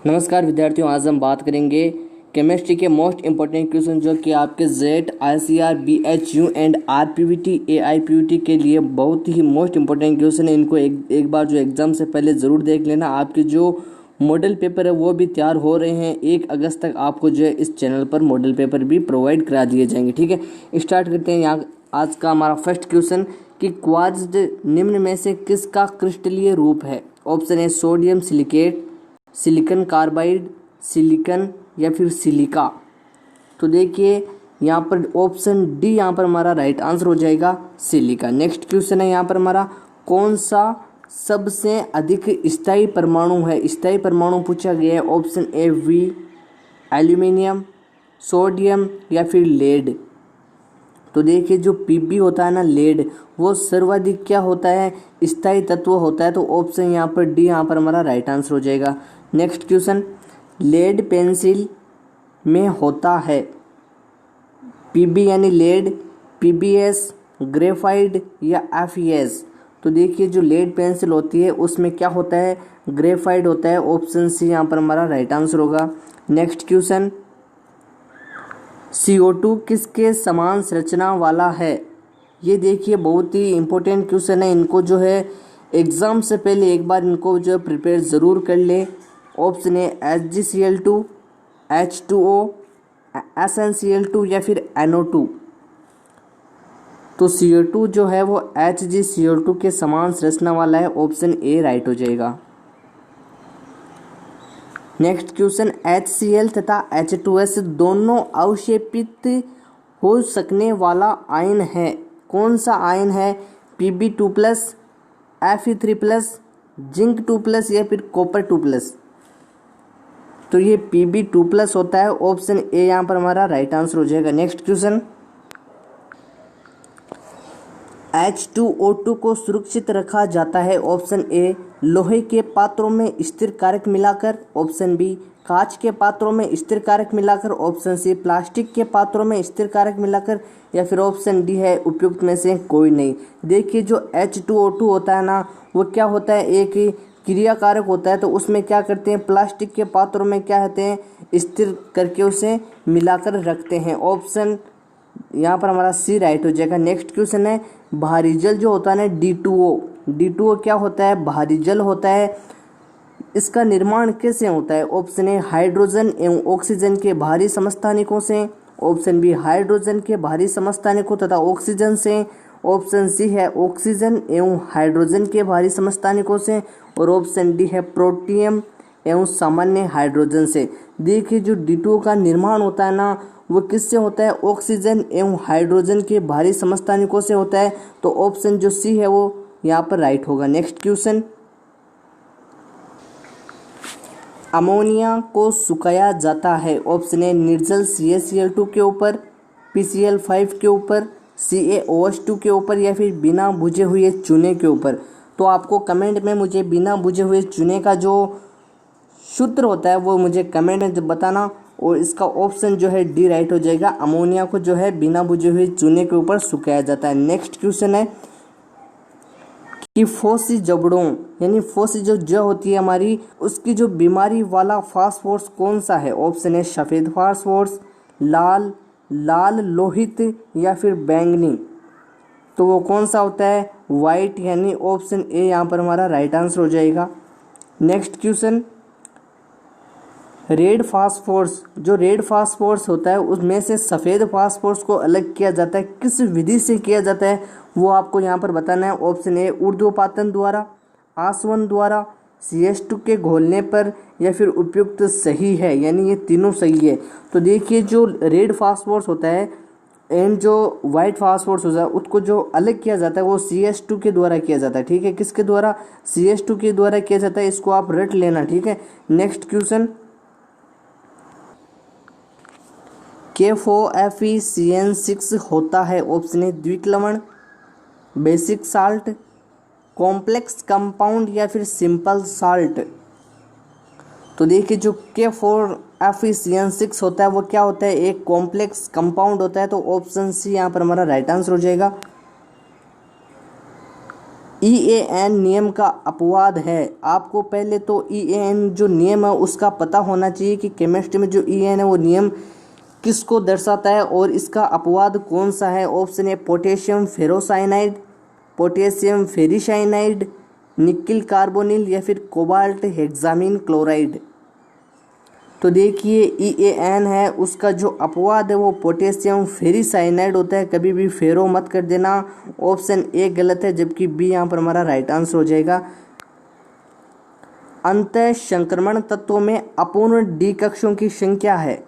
नमस्कार विद्यार्थियों, आज हम बात करेंगे केमिस्ट्री के मोस्ट इंपॉर्टेंट क्वेश्चन जो कि आपके जेट आईसीआर बीएचयू एंड आरपीवीटी एआईपीवीटी के लिए बहुत ही मोस्ट इंपॉर्टेंट क्वेश्चन है। इनको एक बार जो एग्जाम से पहले ज़रूर देख लेना। आपके जो मॉडल पेपर है वो भी तैयार हो रहे हैं। 1 अगस्त तक आपको जो है इस चैनल पर मॉडल पेपर भी प्रोवाइड करा दिए जाएंगे। ठीक है, स्टार्ट करते हैं। यहाँ आज का हमारा फर्स्ट क्वेश्चन कि क्वार्ट्ज निम्न में से किसका क्रिस्टलीय रूप है। ऑप्शन है sodium silicate, silicon carbide, silicon या फिर सिलिका। तो देखिए यहाँ पर ऑप्शन डी यहाँ पर हमारा राइट आंसर हो जाएगा, सिलिका। नेक्स्ट क्वेश्चन है यहाँ पर हमारा, कौन सा सबसे अधिक स्थायी परमाणु है। स्थायी परमाणु पूछा गया है। Option A V, aluminium, sodium या फिर लेड। तो देखिए जो पीबी होता है ना, लेड, वो सर्वाधिक क्या होता है, स्थायी तत्व होता है। तो ऑप्शन यहाँ पर डी यहाँ पर हमारा राइट आंसर हो जाएगा। नेक्स्ट क्वेश्चन, लेड पेंसिल में होता है पीबी यानी लेड, पीबीएस, ग्रेफाइट या एफईएस। तो देखिए जो लेड पेंसिल होती है उसमें क्या होता है, ग्रेफाइट होता है। ऑप्शन सी यहाँ पर हमारा राइट आंसर होगा। नेक्स्ट क्वेश्चन, CO2 किसके समान संरचना वाला है। ये देखिए बहुत ही इंपॉर्टेंट क्वेश्चन है। इनको जो है एग्ज़ाम से पहले एक बार इनको जो है प्रिपेयर ज़रूर कर ले। ऑप्शन है HgCl2, H2O, SnCl2 या फिर NO2। तो CO2 जो है वो HgCl2 के समान संरचना वाला है। ऑप्शन ए राइट हो जाएगा। नेक्स्ट क्वेश्चन, HCl तथा H2S दोनों अवक्षेपित हो सकने वाला आयन है। कौन सा आयन है, Pb2+, Fe3+, जिंक 2+ या फिर कॉपर 2+। तो ये Pb2+ होता है। ऑप्शन ए यहाँ पर हमारा राइट आंसर हो जाएगा। नेक्स्ट क्वेश्चन, H2O2 को सुरक्षित रखा जाता है। ऑप्शन ए लोहे के पात्रों में स्थिर कारक मिलाकर, ऑप्शन बी कांच के पात्रों में स्थिर कारक मिलाकर, ऑप्शन सी प्लास्टिक के पात्रों में स्थिर कारक मिलाकर या फिर ऑप्शन डी है उपयुक्त में से कोई नहीं। देखिए जो H2O2 होता है ना, वो क्या होता है, एक क्रिया कारक होता है। तो उसमें क्या करते हैं, प्लास्टिक के पात्रों में क्या होते हैं, स्थिर करके उसे मिलाकर रखते हैं। ऑप्शन यहाँ पर हमारा सी राइट हो जाएगा। नेक्स्ट क्वेश्चन है, भारी जल जो होता है ना, D2O क्या होता है, भारी जल होता है। इसका निर्माण कैसे होता है। ऑप्शन ए हाइड्रोजन एवं ऑक्सीजन के भारी समस्थानिकों से, ऑप्शन बी हाइड्रोजन के भारी समस्थानिकों तथा ऑक्सीजन से, ऑप्शन सी है ऑक्सीजन एवं हाइड्रोजन के भारी समस्थानिकों से, और ऑप्शन डी है प्रोटियम एवं सामान्य हाइड्रोजन से। देखिए जो D2O का निर्माण होता है ना, वो किससे होता है, ऑक्सीजन एवं हाइड्रोजन के भारी समस्थानिकों से होता है। तो ऑप्शन जो सी है वो यहाँ पर राइट होगा। नेक्स्ट क्वेश्चन, अमोनिया को सुखाया जाता है। ऑप्शन ए निर्जल CaCl2 के ऊपर, PCl5 के ऊपर, CaOH2 के ऊपर या फिर बिना बुझे हुए चूने के ऊपर। तो आपको कमेंट में मुझे बिना बुझे हुए चूने का जो सूत्र होता है वो मुझे कमेंट में बताना, और इसका ऑप्शन जो है डी राइट हो जाएगा। अमोनिया को जो है बिना बुझे हुए चूने के ऊपर सुखाया जाता है। नेक्स्ट क्वेश्चन है कि फॉसी जबड़ों यानी फॉसी जो होती है हमारी, उसकी जो बीमारी वाला फास्फोरस कौन सा है। ऑप्शन है सफ़ेद फास्फोरस, लाल लोहित या फिर बैंगनी। तो वो कौन सा होता है, वाइट, यानी ऑप्शन ए यहाँ पर हमारा राइट आंसर हो जाएगा। नेक्स्ट क्वेश्चन, रेड फास्फोरस होता है उसमें से सफ़ेद फास्फोरस को अलग किया जाता है, किस विधि से किया जाता है वो आपको यहाँ पर बताना है। ऑप्शन ए ऊर्ध्वपातन द्वारा, आसवन द्वारा, CH2 के घोलने पर या फिर उपयुक्त सही है, यानी ये तीनों सही है। तो देखिए जो रेड फास्फोरस होता है एंड जो वाइट फास्फोरस होता है उसको जो अलग किया जाता है वो CH2 के द्वारा किया जाता है। ठीक है, किसके द्वारा, CH2 के द्वारा किया जाता है। इसको आप रट लेना। ठीक है, नेक्स्ट क्वेश्चन, KFOFeCN6 होता है। ऑप्शन ए द्विक लवण, बेसिक साल्ट, कॉम्प्लेक्स कंपाउंड या फिर सिंपल साल्ट। तो देखिए जो KFOFeCN6 होता है वो क्या होता है, एक कॉम्प्लेक्स कंपाउंड होता है। तो ऑप्शन सी यहाँ पर हमारा राइट आंसर हो जाएगा। EAN नियम का अपवाद है। आपको पहले तो EAN जो नियम है उसका पता होना चाहिए कि केमिस्ट्री में जो EAN है वो नियम किसको दर्शाता है और इसका अपवाद कौन सा है। Option A potassium ferrocyanide, potassium ferricyanide, nickel carbonyl या फिर कोबाल्ट हेक्सामीन क्लोराइड। तो देखिए EAN है उसका जो अपवाद है वो पोटेशियम फेरिसाइनाइड होता है। कभी भी फेरो मत कर देना। ऑप्शन ए गलत है जबकि बी यहाँ पर हमारा राइट आंसर हो जाएगा। अंतः संक्रमण तत्वों में अपूर्ण डी कक्षों की संख्या है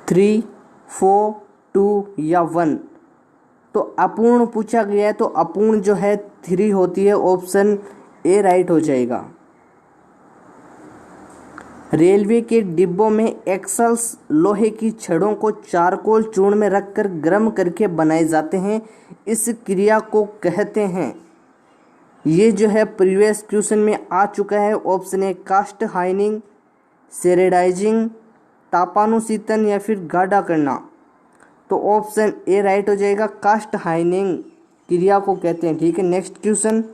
3, 4, 2 या 1। तो अपूर्ण पूछा गया है तो अपूर्ण जो है 3 होती है। ऑप्शन ए राइट हो जाएगा। रेलवे के डिब्बों में एक्सल्स लोहे की छड़ों को चारकोल चूर्ण में रखकर गर्म करके बनाए जाते हैं। इस क्रिया को कहते हैं, ये जो है प्रीवियस क्वेश्चन में आ चुका है। ऑप्शन ए कास्ट हाइनिंग, सेरेडाइजिंग, तापानुशीतन या फिर गाढ़ा करना। तो ऑप्शन ए राइट हो जाएगा। कास्ट हाइनिंग क्रिया को कहते हैं। ठीक है, नेक्स्ट क्वेश्चन।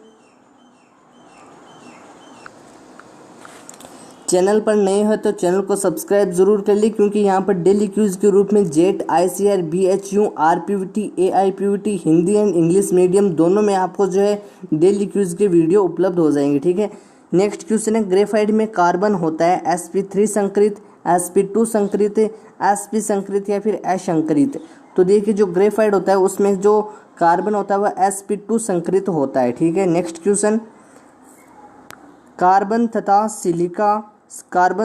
चैनल पर नए हो तो चैनल को सब्सक्राइब जरूर कर ली क्योंकि यहाँ पर डेली क्यूज के रूप में jet, ICR, BHU, RPVT, AIPVT Hindi and English medium दोनों में आपको जो है डेली क्यूज के वीडियो उपलब्ध हो जाएंगे। ठीक है, नेक्स्ट क्वेश्चन है ग्रेफाइट में कार्बन होता है sp3 संकरित, sp2 संकरित, sp संकरित या फिर असंकरित। तो देखिए जो ग्रेफाइट होता है उसमें जो कार्बन होता है वह sp2 संकरित होता है। ठीक है, नेक्स्ट क्वेश्चन। कार्बन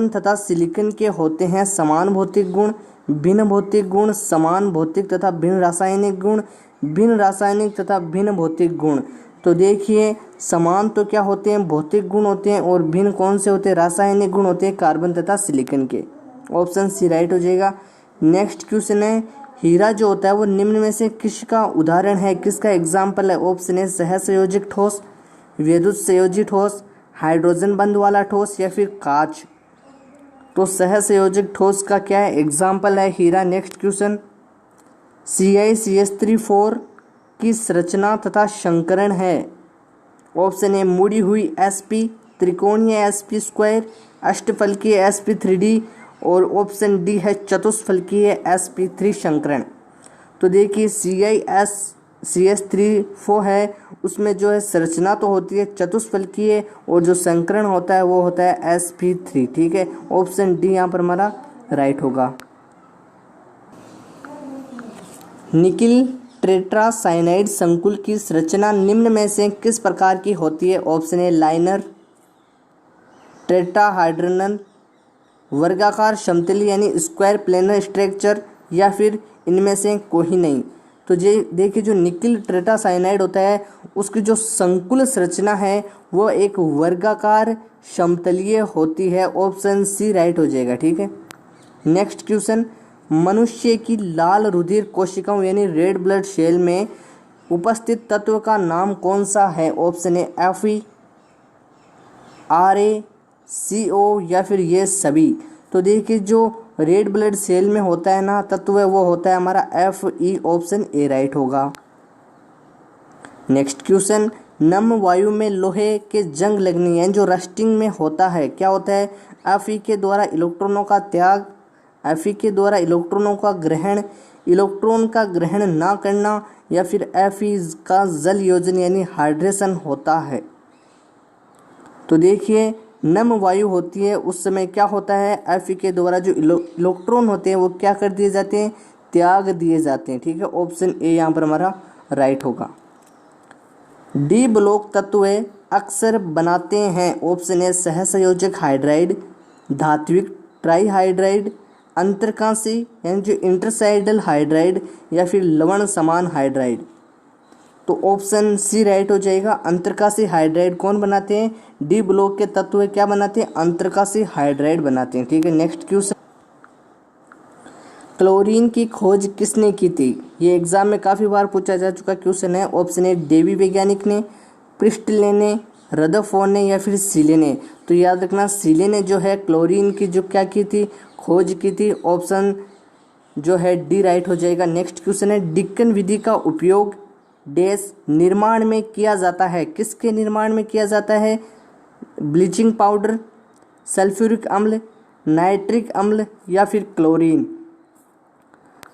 तथा सिलिकॉन के होते हैं समान भौतिक गुण, भिन्न भौतिक गुण, समान भौतिक तथा भिन्न रासायनिक गुण, भिन्न रासायनिक तथा भिन्न भौतिक गुण। तो देखिए समान तो क्या होते हैं, भौतिक गुण होते हैं, और भिन्न कौन से होते हैं, रासायनिक गुण होते हैं कार्बन तथा सिलिकॉन के। ऑप्शन सी राइट हो जाएगा। नेक्स्ट क्वेश्चन है हीरा जो होता है वो निम्न में से किसका उदाहरण है, किसका एग्जाम्पल है। ऑप्शन है सहसंयोजित ठोस, विद्युत संयोजित ठोस, हाइड्रोजन बंध वाला ठोस या फिर कांच। तो सहसंयोजक ठोस का क्या है, एग्जाम्पल है हीरा। Next question. CiCH3 की संरचना तथा संकरण है। ऑप्शन ए मुड़ी हुई sp, त्रिकोणीय sp², अष्टफलकीय sp3d और ऑप्शन डी है चतुष्फलकीय sp3 संकरण। तो देखिए CiCH3 है उसमें जो है संरचना तो होती है चतुष्फलकीय और जो संकरण होता है वो होता है sp3। ठीक है, ऑप्शन डी यहाँ पर हमारा राइट होगा। निकिल टेट्रासाइनाइड संकुल की संरचना निम्न में से किस प्रकार की होती है। ऑप्शन ए लाइनर, टेट्राहाइड्रल, वर्गाकार समतली यानी स्क्वायर प्लेनर स्ट्रक्चर या फिर इनमें से कोई नहीं। तो ये देखिए जो निकिल टेट्रासाइनाइड होता है उसकी जो संकुल संरचना है वो एक वर्गाकार समतलीय होती है। ऑप्शन सी राइट हो जाएगा। ठीक है, नेक्स्ट क्वेश्चन। मनुष्य की लाल रुधिर कोशिकाओं यानी रेड ब्लड सेल में उपस्थित तत्व का नाम कौन सा है। ऑप्शन ए Fe, Ra, CO या फिर ये सभी। तो देखिए जो रेड ब्लड सेल में होता है ना तत्व है वो होता है हमारा Fe। ऑप्शन ए राइट होगा। Next question. नम वायु में लोहे के जंग लगने यानी जो रस्टिंग में होता है क्या होता है। Fe के द्वारा इलेक्ट्रॉनों का त्याग, Fe के द्वारा इलेक्ट्रॉनों का ग्रहण, इलेक्ट्रॉन का ग्रहण ना करना या फिर Fe का जल योजन यानी हाइड्रेशन होता है। तो देखिए नम वायु होती है उस समय क्या होता है Fe के द्वारा जो इलेक्ट्रॉन होते हैं वो क्या कर दिए जाते हैं, त्याग दिए जाते हैं। ठीक है, ऑप्शन ए यहाँ पर हमारा राइट होगा। डी ब्लॉक तत्व अक्सर बनाते हैं। ऑप्शन ए सहसंयोजक हाइड्राइड, धात्विक ट्राईहाइड्राइड, अंतरकांसी यानी जो इंटरसाइडल हाइड्राइड या फिर लवण समान हाइड्राइड। तो ऑप्शन सी राइट हो जाएगा। अंतरकाशी हाइड्राइड कौन बनाते हैं, डी ब्लॉक के तत्व क्या बनाते हैं, अंतरकाशी हाइड्राइड बनाते हैं। ठीक है, नेक्स्ट क्वेश्चन। क्लोरीन की खोज किसने की थी। ये एग्जाम में काफ़ी बार पूछा जा चुका क्वेश्चन है। ऑप्शन ए डेवी वैज्ञानिक ने, प्रिस्टले ने, रदरफोर्ड ने या फिर सीले ने। तो याद रखना सीले ने जो है क्लोरीन की जो क्या की थी, खोज की थी। ऑप्शन जो है डी राइट हो जाएगा। नेक्स्ट क्वेश्चन है डिक्कन विधि का उपयोग डैश निर्माण में किया जाता है। किसके निर्माण में किया जाता है? ब्लीचिंग पाउडर, सल्फ्यूरिक अम्ल, नाइट्रिक अम्ल या फिर क्लोरीन।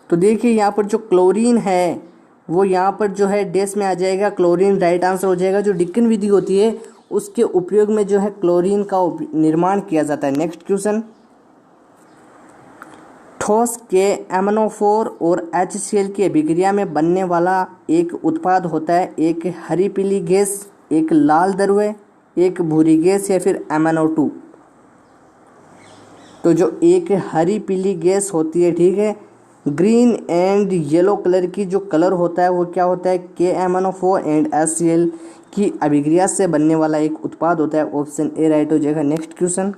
तो देखिए यहाँ पर जो क्लोरीन है वो यहाँ पर जो है डैश में आ जाएगा, क्लोरीन राइट आंसर हो जाएगा। जो डिक्कन विधि होती है उसके उपयोग में जो है क्लोरीन का निर्माण किया जाता है। नेक्स्ट क्वेश्चन, ठोस के एमनोफोर और HCl की अभिक्रिया में बनने वाला एक उत्पाद होता है, एक हरी पीली गैस, एक लाल द्रव्य, एक भूरी गैस या फिर MnO2। तो जो एक हरी पीली गैस होती है, ठीक है, ग्रीन एंड येलो कलर की जो कलर होता है वो क्या होता है? KMnO4 एंड HCl की अभिक्रिया से बनने वाला एक उत्पाद होता है। ऑप्शन ए राइट हो जाएगा। नेक्स्ट क्वेश्चन,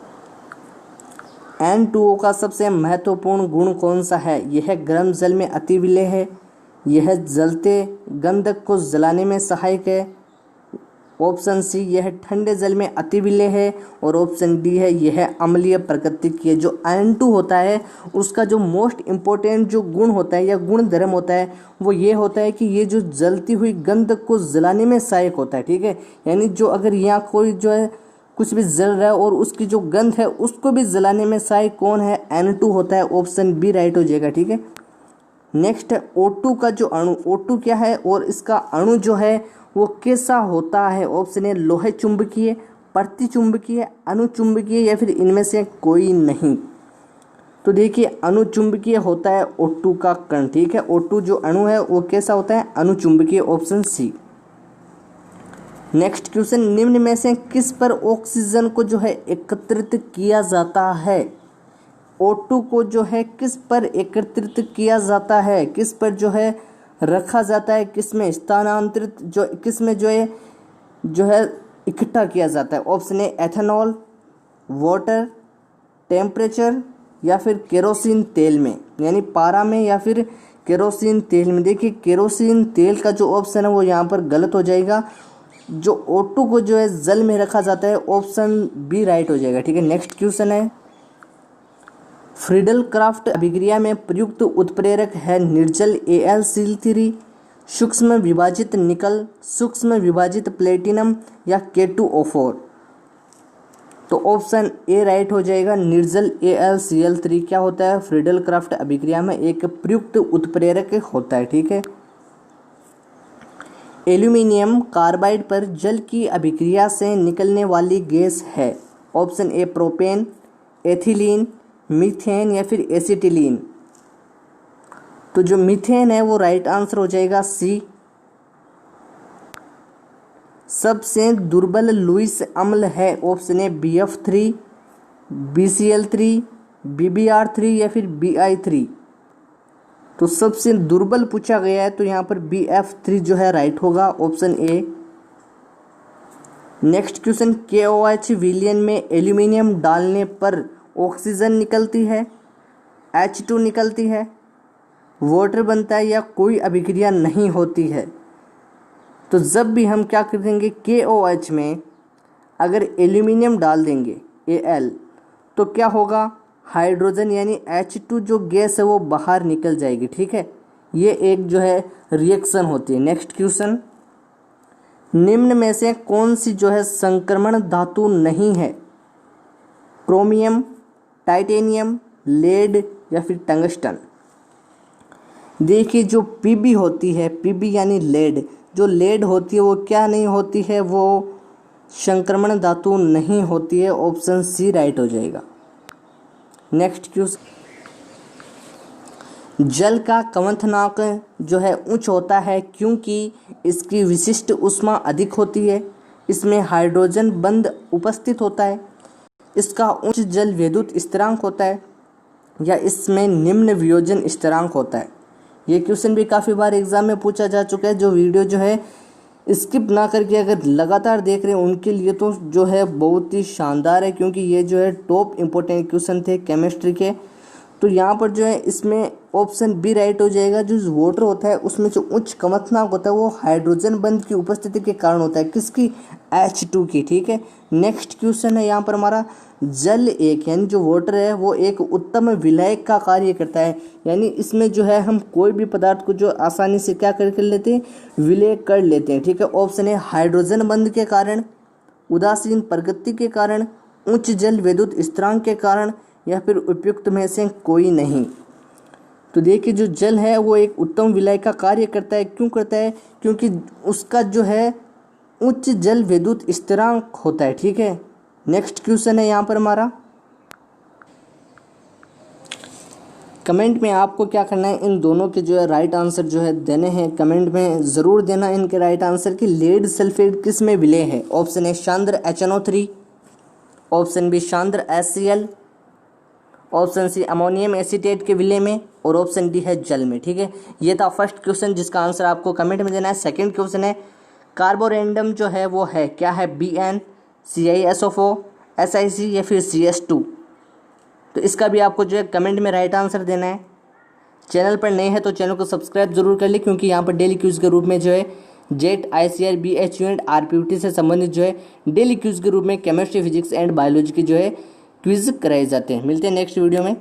N2O का सबसे महत्वपूर्ण गुण कौन सा है? यह गर्म जल में अति विलेय है, यह जलते गंधक को जलाने में सहायक है, ऑप्शन सी यह ठंडे जल में अति विलेय है, और ऑप्शन डी है यह अम्लीय प्रकृति की है। जो N2 होता है उसका जो मोस्ट इम्पोर्टेंट जो गुण होता है या गुण धर्म होता है वो ये होता है कि ये जो जलती हुई गंधक को जलाने में सहायक होता है, ठीक है। यानी जो अगर यहाँ कोई जो है कुछ भी जल रहा है और उसकी जो गंध है उसको भी जलाने में सहायक कौन है? N2 होता है। ऑप्शन बी राइट हो जाएगा, ठीक है। नेक्स्ट O2 का जो अणु, O2 क्या है और इसका अणु जो है वो कैसा होता है? ऑप्शन ए लोहे चुंबकीय, प्रतिचुंबकीय, अनुचुंबकीय या फिर इनमें से कोई नहीं। तो देखिए अनुचुंबकीय होता है O2 का कण, ठीक है। O2 जो अणु है वो कैसा होता है? अनुचुंबकीय, ऑप्शन सी। नेक्स्ट क्वेश्चन, निम्न में से किस पर ऑक्सीजन को जो है एकत्रित किया जाता है? O2 को जो है किस पर एकत्रित किया जाता है? किस पर जो है रखा जाता है? किस में स्थानांतरित जो किस में जो है इकट्ठा किया जाता है? ऑप्शन ए एथेनॉल, वाटर, टेम्परेचर या फिर केरोसिन तेल में, यानी पारा में या फिर केरोसिन तेल में। देखिए केरोसिन तेल का जो ऑप्शन है वो यहाँ पर गलत हो जाएगा। जो O2 को जो है जल में रखा जाता है, ऑप्शन बी राइट हो जाएगा, ठीक है। नेक्स्ट क्वेश्चन है, फ्रीडल क्राफ्ट अभिक्रिया में प्रयुक्त उत्प्रेरक है निर्जल AlCl3, सूक्ष्म विभाजित निकल, सूक्ष्म विभाजित प्लेटिनम या K2O4। तो ऑप्शन ए राइट हो जाएगा, निर्जल AlCl3 क्या होता है? फ्रीडल क्राफ्ट अभिक्रिया में एक प्रयुक्त उत्प्रेरक होता है, ठीक है। एल्यूमिनियम कार्बाइड पर जल की अभिक्रिया से निकलने वाली गैस है, ऑप्शन ए प्रोपेन, एथिलीन, मीथेन या फिर एसिटिलीन। तो जो मीथेन है वो राइट आंसर हो जाएगा सी। सबसे दुर्बल लुईस अम्ल है, ऑप्शन ए BF3, BCl3, BBr3 या फिर BI3। तो सबसे दुर्बल पूछा गया है तो यहाँ पर BF3 जो है राइट होगा, option A. Next question, KOH विलयन में एल्यूमिनियम डालने पर ऑक्सीजन निकलती है, H2 निकलती है, वाटर बनता है या कोई अभिक्रिया नहीं होती है? तो जब भी हम क्या कर देंगे KOH में अगर एल्यूमिनियम डाल देंगे Al तो क्या होगा? हाइड्रोजन यानी H2 जो गैस है वो बाहर निकल जाएगी, ठीक है। ये एक जो है रिएक्शन होती है। नेक्स्ट क्वेश्चन, निम्न में से कौन सी जो है संक्रमण धातु नहीं है? क्रोमियम, टाइटेनियम, लेड या फिर टंगस्टन। देखिए जो Pb होती है, Pb यानी लेड, जो लेड होती है वो क्या नहीं होती है? वो संक्रमण धातु नहीं होती है, ऑप्शन सी राइट हो जाएगा। नेक्स्ट क्वेश्चन, जल का क्वथनांक जो है उच्च होता है क्योंकि इसकी विशिष्ट ऊष्मा अधिक होती है, इसमें हाइड्रोजन बंध उपस्थित होता है, इसका उच्च जल विद्युत स्थिरांक होता है या इसमें निम्न वियोजन स्थिरांक होता है। ये क्वेश्चन भी काफ़ी बार एग्जाम में पूछा जा चुका है। जो वीडियो जो है स्किप ना करके अगर लगातार देख रहे हैं उनके लिए तो जो है बहुत ही शानदार है, क्योंकि ये जो है टॉप इम्पोर्टेंट क्वेश्चन थे केमिस्ट्री के। तो यहाँ पर जो है इसमें ऑप्शन बी राइट हो जाएगा। जो वाटर होता है उसमें जो उच्च कमथनांक होता है वो हाइड्रोजन बंध की उपस्थिति के कारण होता है, किसकी, H2 की। ठीक है, नेक्स्ट क्वेश्चन है यहाँ पर हमारा, जल एक यानी जो वाटर है वो एक उत्तम विलायक का कार्य करता है, यानी इसमें जो है हम कोई भी पदार्थ को जो आसानी से क्या कर लेते हैं, विलय कर लेते हैं। ठीक है, ऑप्शन है हाइड्रोजन बंध के कारण, उदासीन प्रगति के कारण, उच्च जल विद्युत स्थिरांक के कारण, या फिर उपयुक्त में से कोई नहीं। तो देखिए जो जल है वो एक उत्तम विलय का कार्य करता है। क्यों करता है, क्योंकि उसका जो है उच्च जल विद्युत स्थिरांक होता है। ठीक है, नेक्स्ट क्वेश्चन है यहाँ पर हमारा, कमेंट में आपको क्या करना है, इन दोनों के जो है राइट आंसर जो है देने हैं, कमेंट में ज़रूर देना इनके राइट आंसर की। लेड सल्फेट किस में विलय है, ऑप्शन ए सांद्र HNO3, ऑप्शन बी सांद्र HCl, option C ammonium acetate के विलय में, और ऑप्शन डी है जल में। ठीक है, ये था फर्स्ट क्वेश्चन जिसका आंसर आपको कमेंट में देना है। सेकंड क्वेश्चन है, कार्बोरेंडम जो है वो है क्या है, BN, CiSO4, SiC या फिर CS2। तो इसका भी आपको जो है कमेंट में राइट आंसर देना है। चैनल पर नए हैं तो चैनल को सब्सक्राइब जरूर कर ले, क्योंकि यहाँ पर डेली क्यूज के रूप में जो है jet ICR BHU and RPVT से संबंधित जो है डेली क्यूज के रूप में केमिस्ट्री, फिजिक्स एंड बायोलॉजी की जो है क्विज कराए जाते हैं। मिलते हैं नेक्स्ट वीडियो में।